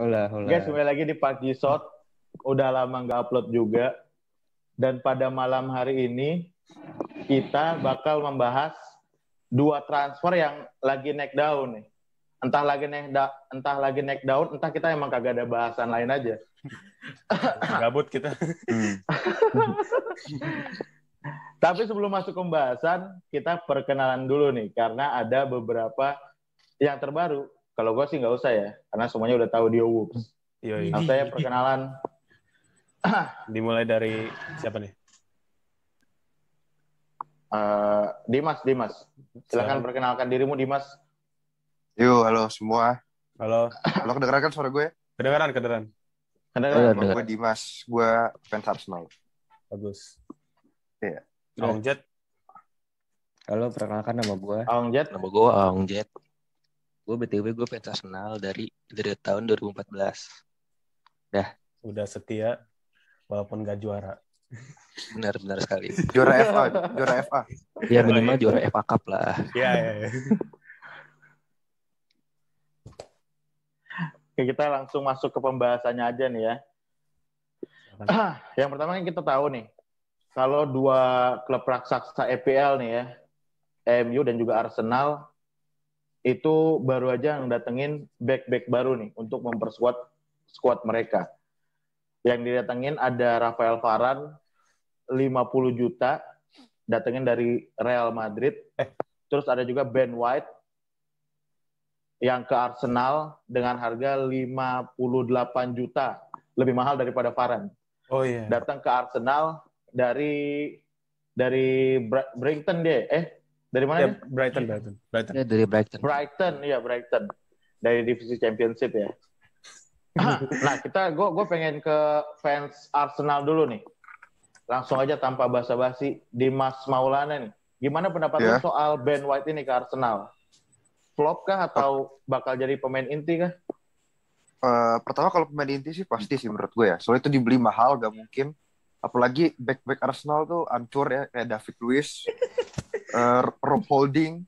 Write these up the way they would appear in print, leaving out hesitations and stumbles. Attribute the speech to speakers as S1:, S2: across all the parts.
S1: Hola,
S2: Guys,
S1: hola.
S2: kembali lagi di Pagi Shot. Udah lama nggak upload juga. Dan pada malam hari ini, kita bakal membahas dua transfer yang lagi naik daun nih. Entah lagi naik daun, entah kita emang kagak ada bahasan lain aja.
S3: Gabut kita.
S2: Tapi sebelum masuk ke pembahasan, kita perkenalan dulu nih. Karena ada beberapa yang terbaru. Kalau gue sih nggak usah ya, karena semuanya udah tahu Dio Woods.
S3: Yoi.
S2: Langsung saya perkenalan.
S3: Dimulai dari siapa nih?
S2: Dimas. Silakan perkenalkan dirimu, Dimas.
S4: Yo, halo semua.
S3: Halo.
S4: Halo, kedengeran kan suara gue?
S3: Kedengeran.
S2: Kedengeran?
S4: Nama gue Dimas. Gue fans Arsenal.
S3: Bagus.
S4: Iya.
S3: Aung Jet.
S1: Halo, perkenalkan nama gue.
S2: Aung Jet.
S5: Nama gue Aung Jet. Gue BTW gue fans Arsenal dari tahun 2014.
S3: Udah setia walaupun gak juara.
S5: Benar sekali.
S4: Juara FA.
S5: Ya minimal juara FA Cup lah.
S3: Iya.
S2: Oke, kita langsung masuk ke pembahasannya aja nih ya. Yang pertama yang kita tahu nih, kalau dua klub raksasa EPL nih ya, MU dan juga Arsenal, itu baru aja ngedatengin back-back baru nih untuk memperkuat squad mereka. Yang didatengin ada Rafael Varane, 50 juta, datengin dari Real Madrid. Terus ada juga Ben White, yang ke Arsenal dengan harga 58 juta. Lebih mahal daripada Varane.
S3: Oh iya.
S2: Datang ke Arsenal dari Brighton dia. Dari mana
S3: Ya,
S2: dia?
S3: Brighton.
S5: Ya dari Brighton.
S2: Brighton. Dari divisi Championship ya. Nah, gue pengen ke fans Arsenal dulu nih. Langsung aja tanpa basa-basi, Dimas Maulana nih. Gimana pendapat lu soal Ben White ini ke Arsenal? Flop kah atau bakal jadi pemain inti kah?
S4: Pertama kalau pemain inti sih pasti sih menurut gue ya. Soalnya itu dibeli mahal, gak mungkin. Apalagi back Arsenal tuh hancur ya. Kayak David Luiz, Rob Holding,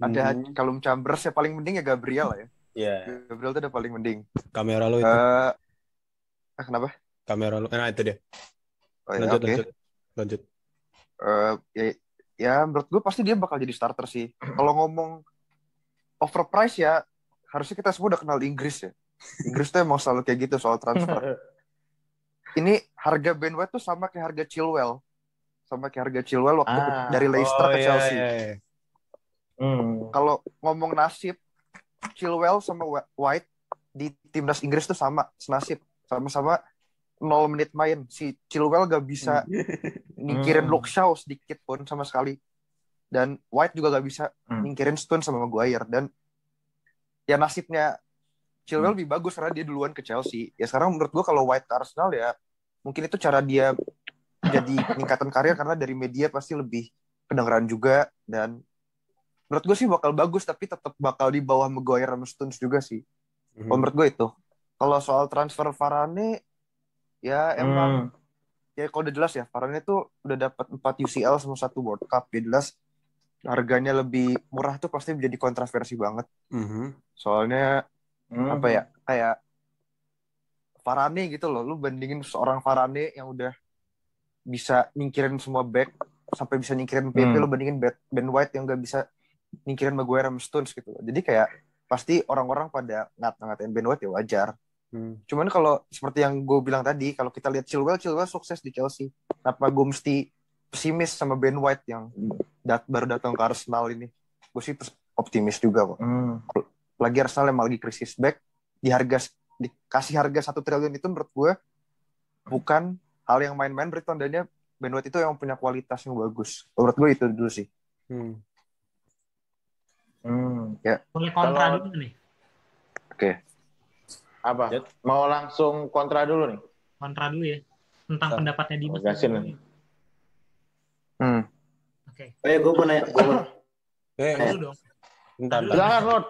S4: ada Callum Chambers. Ya paling mending ya Gabriel lah ya.
S3: Iya.
S4: Gabriel tuh udah paling mending.
S3: Kamera lu itu.
S4: Kenapa?
S3: Kamera lu. Nah, itu dia.
S4: Oh, ya,
S3: Lanjut.
S4: Ya menurut gue pasti dia bakal jadi starter sih. Kalau ngomong overprice ya, harusnya kita semua udah kenal Inggris ya. Inggris tuh emang selalu kayak gitu soal transfer. Ini harga Ben White tuh sama kayak harga Chilwell. Waktu dari Leicester ke Chelsea.
S3: Iya.
S4: Kalau ngomong nasib, Chilwell sama White di timnas Inggris tuh sama senasib. Sama-sama 0 menit main. Si Chilwell gak bisa nyingkirin Luke Shaw sedikit pun sama sekali. Dan White juga gak bisa nyingkirin Stones sama Maguire. Dan ya nasibnya Chilwell lebih bagus karena dia duluan ke Chelsea. Ya sekarang menurut gue kalau White ke Arsenal ya mungkin itu cara dia jadi peningkatan karir karena dari media pasti lebih kedengeran juga. Dan menurut gue sih bakal bagus tapi tetap bakal di bawah Maguire sama Stones juga sih. Kalau menurut gue itu. Kalau soal transfer Varane ya emang ya kalau udah jelas ya Varane tuh udah dapat 4 UCL sama 1 World Cup. Ya jelas harganya lebih murah tuh pasti menjadi kontroversi banget. Soalnya apa ya, kayak Varane gitu loh, lu bandingin seorang Varane yang udah bisa nyingkirin semua back sampai bisa nyingkirin PP, lu bandingin Ben White yang gak bisa nyingkirin Maguire sama Stones gitu loh. Jadi kayak pasti orang-orang pada ngatain Ben White ya wajar. Cuman kalau seperti yang gue bilang tadi, kalau kita lihat Chilwell sukses di Chelsea. Kenapa gue mesti pesimis sama Ben White yang baru datang ke Arsenal ini? Gue sih optimis juga kok. Lagi Arsenal yang lagi krisis back, dikasih harga 1 triliun itu menurut gue bukan hal yang main-main. Berarti tandanya Ben White itu yang punya kualitas yang bagus. Menurut gue itu dulu sih.
S6: Ya. Boleh kontra dulu nih.
S4: Oke.
S2: Apa? Mau langsung kontra dulu nih?
S6: Kontra dulu ya. Tentang pendapatnya Dimas.
S2: Gasin.
S6: Oke.
S7: Gue mau nanya.
S6: Dulu dong.
S2: Jangan, Rod.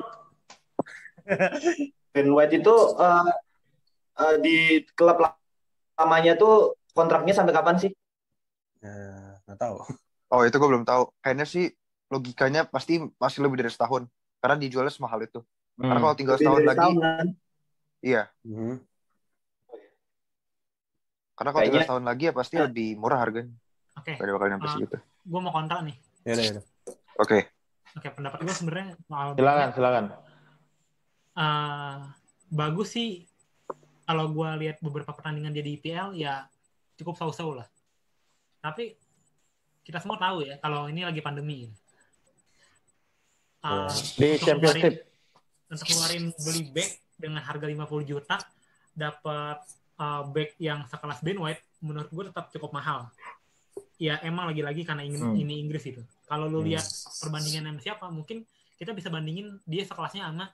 S7: Ben White itu di klub lamanya tuh kontraknya sampai kapan sih?
S3: Nggak tahu.
S4: Oh, itu gue belum tahu. Kayaknya sih logikanya pasti masih lebih dari setahun. Karena dijualnya semahal itu. Karena kalau tinggal setahun lagi, Iya. Karena kalau 13 tahun lagi ya pasti lebih murah harganya.
S6: Oke.
S4: Pada bakal nyampe segitu.
S6: Gue mau kontra nih.
S3: Ya.
S4: Oke.
S6: Oke, pendapat gue sebenarnya
S2: Silakan.
S6: Bagus sih kalau gue lihat beberapa pertandingan dia di IPL ya cukup so-so lah. Tapi kita semua tahu ya kalau ini lagi pandemi.
S2: Di Championship
S6: untuk ngeluarin beli back dengan harga 50 juta dapat back yang sekelas Ben White menurut gue tetap cukup mahal. Ya emang lagi-lagi karena ini Inggris itu. Kalau lu lihat perbandingan sama siapa, mungkin kita bisa bandingin dia sekelasnya sama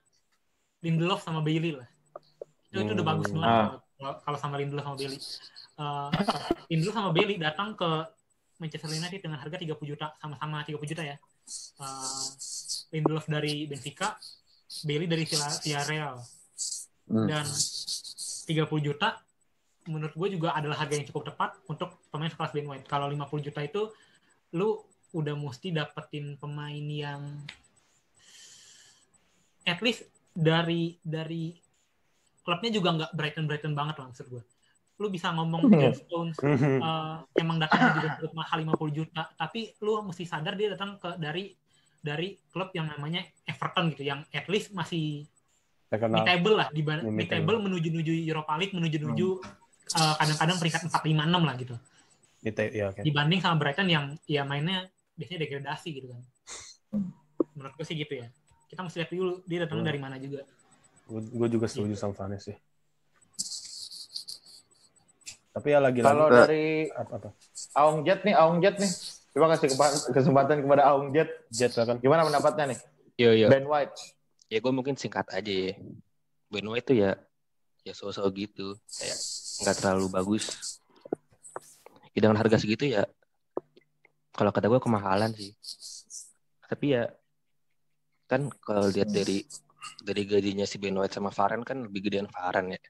S6: Lindelof sama Bailey lah. Itu udah bagus banget kalau sama Lindelof sama Bailey. Lindelof sama Bailey datang ke Manchester United dengan harga 30 juta, sama-sama 30 juta ya. Lindelof dari Benfica, Bailey dari Villarreal. Dan 30 juta menurut gue juga adalah harga yang cukup tepat untuk pemain sekelas Ben White. Kalau 50 juta itu lu udah mesti dapetin pemain yang at least dari klubnya juga nggak Brighton banget lah maksud gue. Lu bisa ngomong John Stones emang datangnya juga cukup mahal 50 juta, tapi lu mesti sadar dia datang dari klub yang namanya Everton gitu, yang at least masih mid-table lah, mid-table menuju Europa League, menuju kadang-kadang peringkat 4, 5, 6 lah gitu. Dibanding sama Brighton yang ya mainnya biasanya degradasi gitu kan. Menurut gue sih gitu ya. Kita mesti lihat dulu dia datang dari mana juga.
S3: Gue juga setuju sama Vanes sih. Tapi ya lagi-lagi
S2: kalau dari Aung Jet nih. Terima kasih kesempatan kepada Aung Jet kan. Gimana pendapatnya nih?
S5: Yo.
S2: Ben White.
S5: Ya gue mungkin singkat aja ya. Ben White tuh ya so-so gitu. Kayak nggak terlalu bagus. Ya, dengan harga segitu ya, kalau kata gue kemahalan sih. Tapi ya kan kalau lihat dari gajinya si Ben White sama Varane kan lebih gedean Varane ya.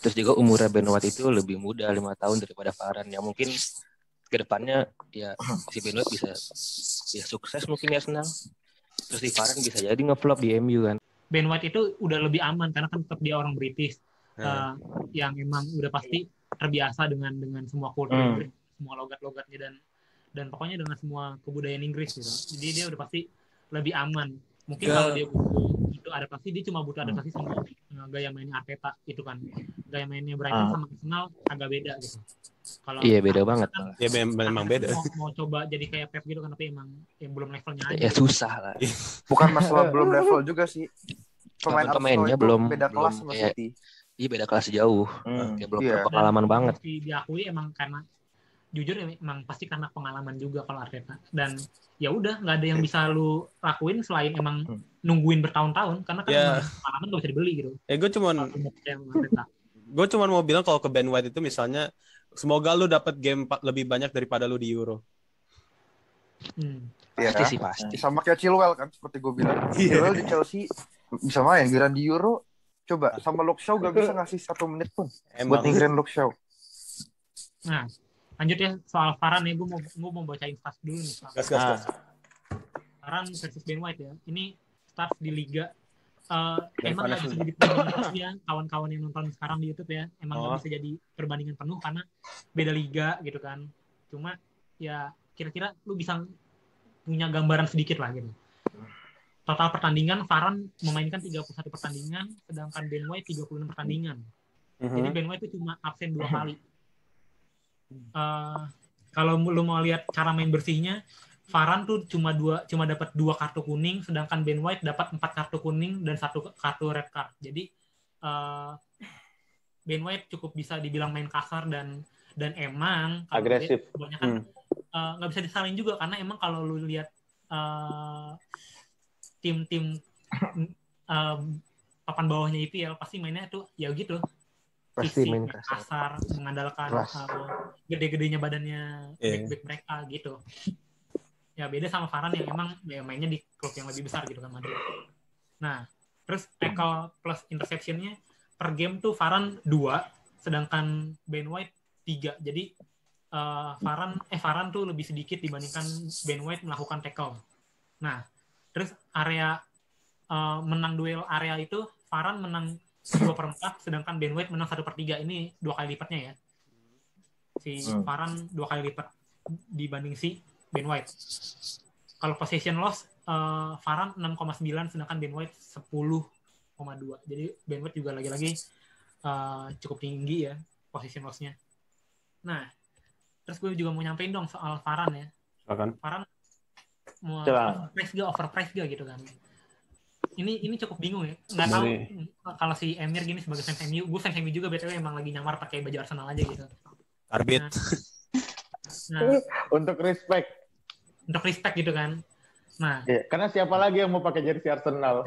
S5: Terus juga umurnya Ben White itu lebih muda 5 tahun daripada Varane. Ya mungkin ke depannya ya si Ben White bisa ya sukses mungkin ya Arsenal. Terus si Varane bisa jadi nge-flop di MU kan. Ben
S6: White itu udah lebih aman karena kan tetap dia orang British. Yang emang udah pasti terbiasa dengan semua kultur Inggris, semua logat-logatnya dan pokoknya dengan semua kebudayaan Inggris gitu. Jadi dia udah pasti lebih aman. Mungkin kalau dia butuh adaptasi, dia cuma butuh adaptasi sama gaya mainnya Arteta itu kan. Gaya mainnya Brighton sama Arsenal agak beda gitu. Kalau
S5: iya beda banget.
S3: Kan, ya memang beda.
S6: Mau coba jadi kayak Pep gitu kan, tapi emang belum levelnya aja.
S5: Ya susah lah.
S4: Bukan masalah belum level juga sih.
S5: Pemainnya belum
S4: beda kelas sama City.
S5: Iya beda kelas jauh. Ya belum berpengalaman banget.
S6: Diakui emang karena jujur emang pasti karena pengalaman juga kalau Arteta. Dan ya udah nggak ada yang bisa lu lakuin selain emang nungguin bertahun-tahun karena kan pengalaman nggak bisa dibeli gitu.
S3: Gue cuman mau bilang kalau ke Ben White itu misalnya semoga lu dapat game lebih banyak daripada lu di Euro.
S5: Pasti.
S4: Sama kayak Chilwell kan seperti gue bilang. Chilwell di Chelsea bisa main, giliran di Euro coba sama Luke Shaw gak bisa ngasih 1 menit pun buat ninggirin Luke Shaw.
S6: Nah, lanjut ya soal Varane nih, gue mau bacain stats dulu nih.
S3: Gas.
S6: Varane versus Ben White ya. Ini stats di Liga. Emang nggak bisa jadi perbandingan ya kawan-kawan yang nonton sekarang di YouTube ya. Emang nggak bisa jadi perbandingan penuh karena beda liga gitu kan. Cuma ya kira-kira lu bisa punya gambaran sedikit lah gitu. Total pertandingan Varane memainkan 31 pertandingan, sedangkan Ben White 36 pertandingan. Jadi Ben White itu cuma absen 2 kali. Kalau lu mau lihat cara main bersihnya, Varane tuh cuma dapat 2 kartu kuning, sedangkan Ben White dapat 4 kartu kuning dan 1 kartu red card. Jadi Ben White cukup bisa dibilang main kasar dan emang
S2: agresif.
S6: Kebanyakan nggak bisa disalin juga karena emang kalau lu lihat tim-tim papan bawahnya IPL pasti mainnya tuh ya gitu.
S5: Pasti
S6: fisik,
S5: main
S6: kasar, mengandalkan gede-gedenya badannya back mereka gitu. Ya beda sama Varane yang emang ya mainnya di klub yang lebih besar gitu kan Madrid. Nah, terus tackle plus interception-nya per game tuh Varane 2, sedangkan Ben White 3. Jadi Varane tuh lebih sedikit dibandingkan Ben White melakukan tackle. Nah, terus area menang duel area itu Varane menang 2/4, sedangkan Ben White menang 1/3. Ini 2 kali lipatnya ya. Si Varane 2 kali lipat dibanding si Ben White. Kalau possession loss, Varane 6,9, sedangkan Ben White 10,2. Jadi Ben White juga lagi-lagi cukup tinggi ya possession loss-nya. Nah, terus gue juga mau nyampein dong soal Varane ya. Varane mau overprice gak gitu kan. Ini cukup bingung ya. Nggak tahu kalau si Emir gini sebagai fans MU, gue fans MU juga BTW emang lagi nyamar pakai baju Arsenal aja gitu.
S3: Arbit.
S6: Nah,
S2: Untuk respect
S6: gitu kan. Nah,
S2: ya, karena siapa lagi yang mau pakai jersey Arsenal?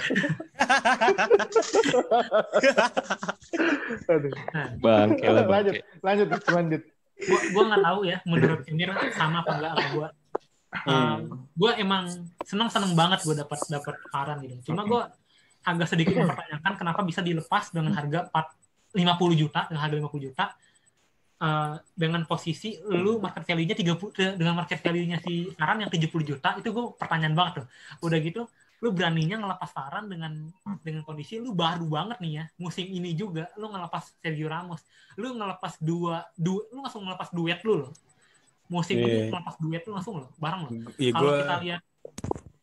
S5: Bangke.
S2: Lanjut.
S6: Gue nggak tahu ya menurut Emir sama apa enggak sama gue. Gue emang seneng banget gue dapat Varane gitu. Cuma gue agak sedikit mempertanyakan kenapa bisa dilepas dengan harga 50 juta, dengan posisi lu market value-nya 30, dengan market value-nya si Varane yang 70 juta, itu gue pertanyaan banget tuh. Udah gitu lu beraninya ngelepas Varane dengan kondisi lu baru banget nih ya musim ini juga, lu ngelepas Sergio Ramos, lu ngelepas lu langsung ngelepas duet lu loh. Musim ini ngelepas duet lu langsung loh, bareng loh. Kalau kita lihat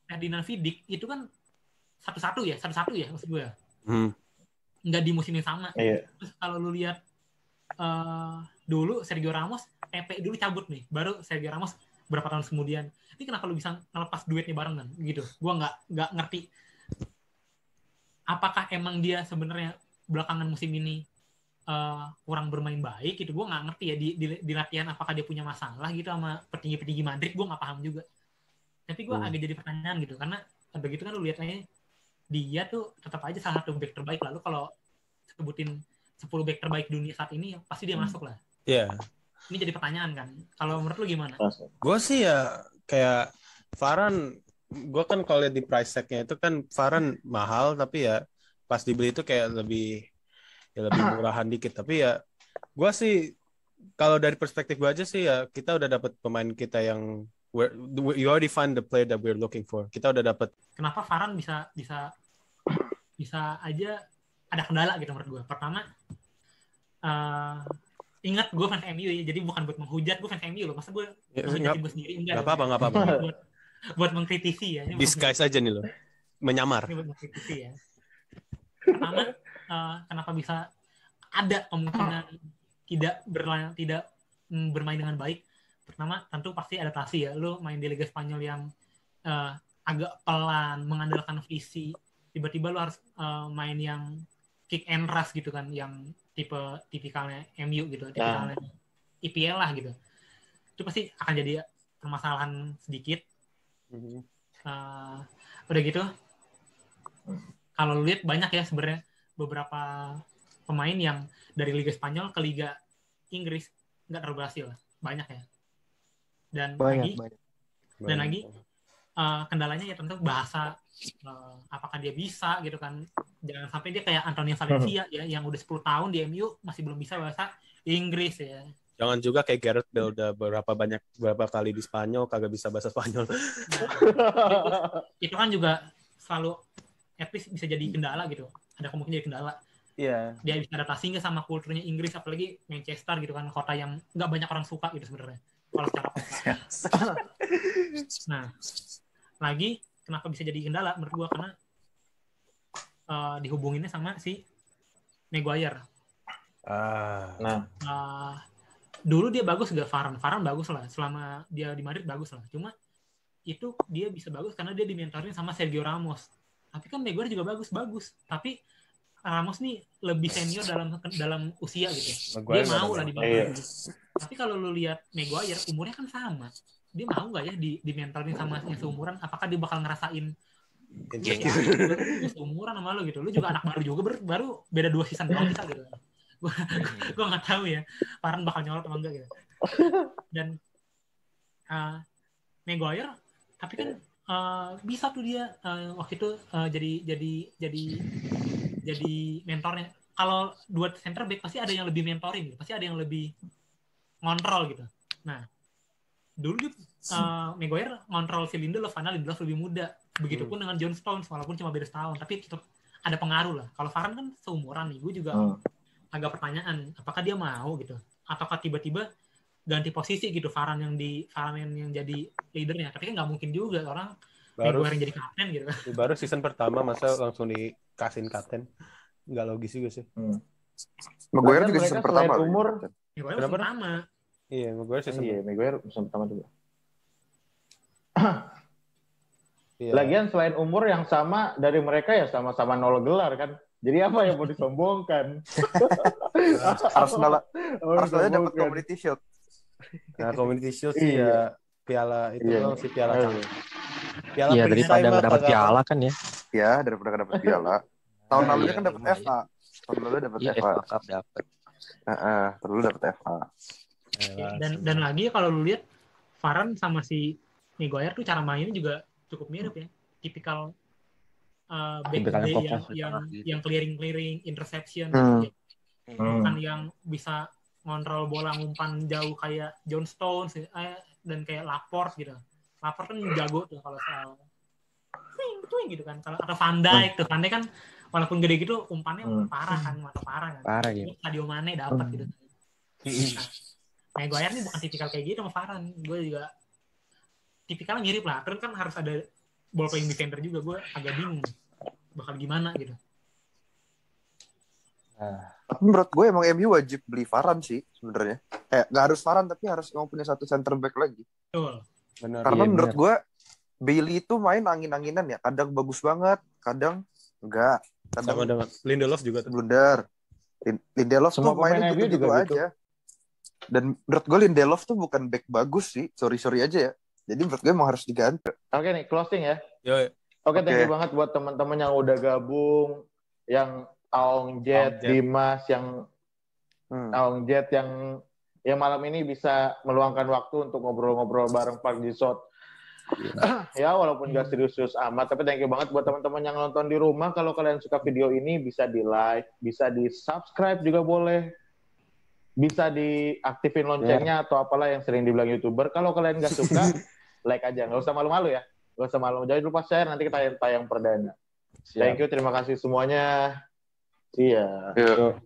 S6: Ferdinand Vidic itu kan satu-satu ya maksud gue ya. Nggak di musim yang sama. Terus kalau lu lihat dulu Sergio Ramos PP dulu cabut nih, baru Sergio Ramos berapa tahun kemudian. Ini kenapa lu bisa ngelepas duetnya barengan gitu? Gua nggak ngerti. Apakah emang dia sebenarnya belakangan musim ini kurang bermain baik gitu? Gua nggak ngerti ya di latihan apakah dia punya masalah gitu sama petinggi-petinggi Madrid? Gua nggak paham juga. Tapi gua agak jadi pertanyaan gitu karena begitu kan lu lihat aja dia tuh tetap aja salah satu back terbaik. Lalu kalau sebutin 10 back terbaik dunia saat ini pasti dia masuk lah.
S3: Iya.
S6: Ini jadi pertanyaan kan. Kalau menurut lu gimana?
S3: Gue sih ya kayak Varane, gue kan kalau lihat di price tag-nya itu kan Varane mahal, tapi ya pas dibeli itu kayak lebih murahan dikit. Tapi ya gue sih kalau dari perspektif gue aja sih ya kita udah dapat pemain kita yang you already find the player that we're looking for. Kita udah dapat.
S6: Kenapa Varane bisa aja ada kendala gitu menurut gue. Pertama, ingat gue fans MU ya, jadi bukan buat menghujat, gue fans MU loh. Masa gue menghujat gue sendiri? Enggak.
S3: Gak apa-apa.
S6: buat mengkritisi ya.
S3: Disguise aja nih loh. Menyamar.
S6: Ini buat mengkritisi ya. Pertama, kenapa bisa ada kemungkinan tidak bermain dengan baik? Pertama, tentu pasti adaptasi ya. Lu main di Liga Spanyol yang agak pelan, mengandalkan visi. Tiba-tiba lu harus main yang kick and rush gitu kan, yang tipikalnya MU gitu, tipikalnya IPL lah gitu. Itu pasti akan jadi permasalahan sedikit. Udah gitu, kalau lu lihat banyak ya sebenarnya beberapa pemain yang dari Liga Spanyol ke Liga Inggris nggak terlalu berhasil, banyak ya. Dan lagi kendalanya ya tentu bahasa. Apakah dia bisa gitu kan, jangan sampai dia kayak Antonio Valencia ya yang udah 10 tahun di MU masih belum bisa bahasa Inggris ya.
S3: Jangan juga kayak Gareth Bale udah berapa kali di Spanyol kagak bisa bahasa Spanyol.
S6: Itu kan juga selalu at least bisa jadi kendala gitu, ada kemungkinan jadi kendala.
S2: Iya.
S6: Dia bisa adaptasi nggak sama kulturnya Inggris, apalagi Manchester gitu kan, kota yang nggak banyak orang suka gitu sebenarnya kalau secara kota. Nah, lagi kenapa bisa jadi kendala menurut gua karena dihubunginnya sama si Maguire. Dulu dia bagus gak Varane bagus lah, selama dia di Madrid bagus lah. Cuma itu dia bisa bagus karena dia dimentorin sama Sergio Ramos. Tapi kan Maguire juga bagus. Tapi Ramos nih lebih senior dalam usia gitu. Maguire dia mau lah dimentorin. Tapi kalau lu lihat Maguire umurnya kan sama. Dia mau nggak ya di-mentorin sama yang seumuran? Apakah dia bakal ngerasain seumuran sama lo gitu? Lu juga anak baru juga, baru beda 2 season doang kita gitu. Gue nggak tahu ya, Varane bakal nyolot atau enggak gitu. Dan Maguire, tapi kan bisa tuh dia waktu itu jadi mentornya. Kalau 2 center back pasti ada yang lebih mentoring, pasti ada yang lebih ngontrol gitu. Nah, dulu Maguire ngontrol si Lindelof, karena Lindelof lebih muda. Begitupun dengan John Stones, walaupun cuma beda setahun, tapi tetap ada pengaruh lah. Kalau Varane kan seumuran nih, gue juga agak pertanyaan apakah dia mau gitu, ataukah tiba-tiba ganti posisi gitu Varane yang jadi leadernya. Tapi kan nggak mungkin juga orang
S3: Baru
S6: Maguire yang jadi kapten gitu.
S3: baru season pertama masa langsung dikasihin kapten. Nggak logis juga sih.
S4: Maguire
S2: Bahkan
S4: juga
S2: mereka
S4: season
S2: selain
S4: pertama.
S2: umur,
S6: Maguire
S3: Kenapa?
S6: pertama.
S3: Iya, Maguire season
S2: Maguire musim pertama juga.
S3: Iya.
S2: Lagian selain umur yang sama dari mereka ya sama-sama 0 gelar kan. Jadi apa yang mau disombongkan?
S4: Arsenalnya dapat Community Shield.
S3: Nah, Community Shield sih ya piala itu doang sih, piala canggih. Piala
S5: Iya,
S3: perisai
S5: daripada
S3: mah
S5: nggak dapat
S3: kagak
S5: piala kan ya.
S4: Ya, daripada nggak dapat piala. Tahun lalunya
S5: Iya,
S4: kan dapat
S5: lumayan.
S4: FA. Tahun lalu dapat
S5: Iya,
S4: FA.
S5: FA Cup dapat.
S4: Tahun lalu dapat FA.
S6: Dan lagi kalau lu lihat Varane sama si Maguire tuh cara mainnya juga cukup mirip ya. Tipikal back
S1: Tipikalnya
S6: day
S1: kokoh.
S6: yang clearing interception
S4: Hmm.
S6: bukan yang bisa ngontrol bola ngumpan jauh kayak John Stones dan kayak Laporte gitu. Laporte kan jago tuh kalau soal twing gitu kan. Kalau atau Van Dijk tuh, Van Dijk kan walaupun gede gitu umpannya parah kan, mata parah kan.
S1: Parah gitu.
S6: Sadio Mane dapat gitu. Nah, Maguire nih bukan tipikal kayak gitu sama Varane. Gue juga tipikalnya mirip lah. Terus kan harus ada ball playing defender juga. Gue agak bingung bakal gimana gitu.
S4: Tapi menurut gue emang MU wajib beli Varane sih sebenarnya. Nggak harus Varane tapi harus emang punya satu center back lagi.
S6: Betul.
S3: Benar.
S4: Karena
S1: Iya,
S4: menurut
S1: benar.
S4: gue Bailey itu main angin-anginan ya. Kadang bagus banget, kadang enggak.
S3: Sama
S4: Kadang
S3: dengan Lindelof juga tuh.
S4: blunder. Lindelof
S2: Semua
S4: tuh mainnya
S2: pemain MU
S4: gitu-gitu
S2: juga gitu.
S4: aja. Dan menurut gue Lindelof tuh bukan back bagus sih. Sorry aja ya. Jadi menurut gue emang harus diganti.
S2: Oke nih, closing ya.
S3: Yo,
S2: Oke, thank you
S4: Oke.
S2: banget buat teman-teman yang udah gabung, yang Aong Jet, Dimas, yang Aong Jet yang malam ini bisa meluangkan waktu untuk ngobrol-ngobrol bareng Park Ji-sot. Ya, walaupun gak serius-serius amat, tapi thank you banget buat teman-teman yang nonton di rumah. Kalau kalian suka video ini, bisa di-like, bisa di-subscribe juga boleh. Bisa diaktifin loncengnya atau apalah yang sering dibilang YouTuber. Kalau kalian gak suka, like aja. Nggak usah malu-malu ya. Nggak usah malu. Jangan lupa share, nanti kita tayang perdana. Thank you, terima kasih semuanya. See ya.
S4: Yuk.